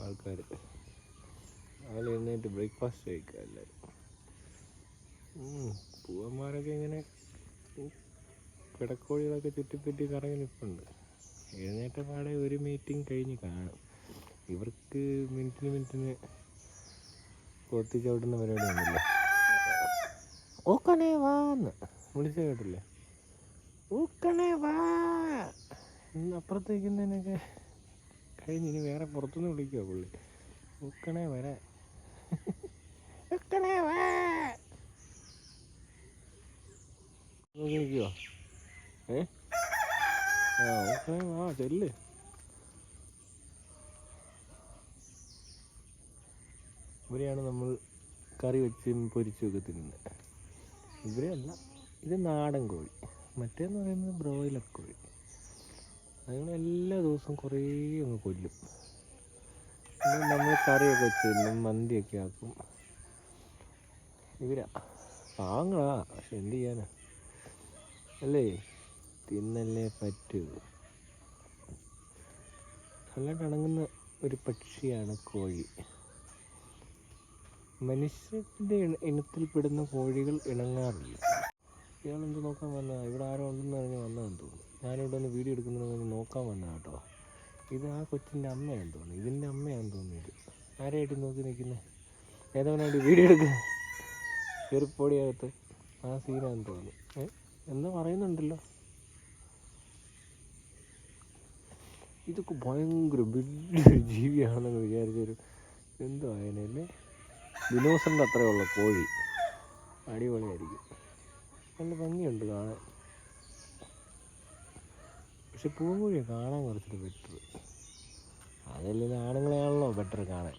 ആൾക്കാർ. രാവിലെ എഴുന്നേറ്റ് ബ്രേക്ക്ഫാസ്റ്റ് കഴിക്കുക എല്ലാവരും. പൂവന്മാരൊക്കെ ഇങ്ങനെ പിടക്കോഴികളൊക്കെ ചുറ്റിപ്പറ്റി കറങ്ങി നിൽപ്പുണ്ട്. എഴുന്നേറ്റ പാടെ ഒരു മീറ്റിംഗ് കഴിഞ്ഞ് കാണും. ഇവർക്ക് മിനിറ്റിന് കൊത്തി ചവിട്ടുന്ന പരിപാടി ഒന്നുമില്ല. ഊക്കണേ വാന്ന് വിളിച്ച കേട്ടില്ലേ? ഊക്കണേ വാ ഇന്ന് അപ്പുറത്തേക്കുന്നതിനൊക്കെ കഴിഞ്ഞ് ഇനി വേറെ പുറത്തുനിന്ന് വിളിക്കുമോ പുള്ളി? ഊക്കണേ വരാ, ഊക്കണേ വാ നിൽക്കുവോ? ഊക്കണേ വാ ചെല്ല്. ഇവരെയാണ് നമ്മൾ കറി വെച്ചും പൊരിച്ചുമൊക്കെ തിന്നുന്നത്. ഇവരെയല്ല, ഇത് നാടൻ കോഴി. മറ്റേന്ന് പറയുന്നത് ബ്രോയിലർ കോഴി. അങ്ങനെ എല്ലാ ദിവസവും കുറേ അങ്ങ് കൊല്ലും. നമ്മൾ കറിയൊക്കെ വെച്ച് തിന്നും, മന്തിയൊക്കെ ആക്കും. ഇവരാ പാവങ്ങളാ, പക്ഷെ എന്ത് ചെയ്യാനാ അല്ലേ? തിന്നല്ലേ പറ്റൂ. നല്ലതായിട്ട് ഇണങ്ങുന്ന ഒരു പക്ഷിയാണ് കോഴി. മനുഷ്യൻ്റെ ഇനത്തിൽപ്പെടുന്ന കോഴികൾ ഇണങ്ങാറില്ല. ഇയാളെന്ത് നോക്കാൻ വന്നതാണ്? ഇവിടെ ആരോ ഉണ്ടെന്ന് പറഞ്ഞ് വന്നതെന്ന് തോന്നുന്നു. ഞാനിവിടെ ഒന്ന് വീഡിയോ എടുക്കുന്നതെന്ന് നോക്കാൻ വന്നതാണ് കേട്ടോ. ഇത് ആ കൊച്ചിൻ്റെ അമ്മയാണെന്ന് തോന്നുന്നു. ഇതിൻ്റെ അമ്മയാണെന്ന് തോന്നുന്നു. ഇത് ആരെയായിട്ട് നോക്കി നിൽക്കുന്നത്? ഏതവനായിട്ട് വീഡിയോ എടുക്കുന്നത്? ചെറുപ്പൊടിയകത്ത് ആ സീനാണെന്ന് തോന്നുന്നു. എന്താ പറയുന്നുണ്ടല്ലോ. ഇതൊക്കെ ഭയങ്കര വലിയൊരു ജീവിയാണെന്ന് വിചാരിച്ചൊരു എന്തോ ആയനല്ലേ. ദിനോസറിൻ്റെ അത്രയുള്ള കോഴി അടിപൊളിയായിരിക്കും. നല്ല ഭംഗിയുണ്ട് കാണാൻ. പക്ഷെ പൂങ്കോഴിയെ കാണാൻ കുറച്ചിട്ട് ബെറ്റർ. അതല്ലെങ്കിൽ ആണുങ്ങളെയാണല്ലോ ബെറ്റർ കാണാൻ.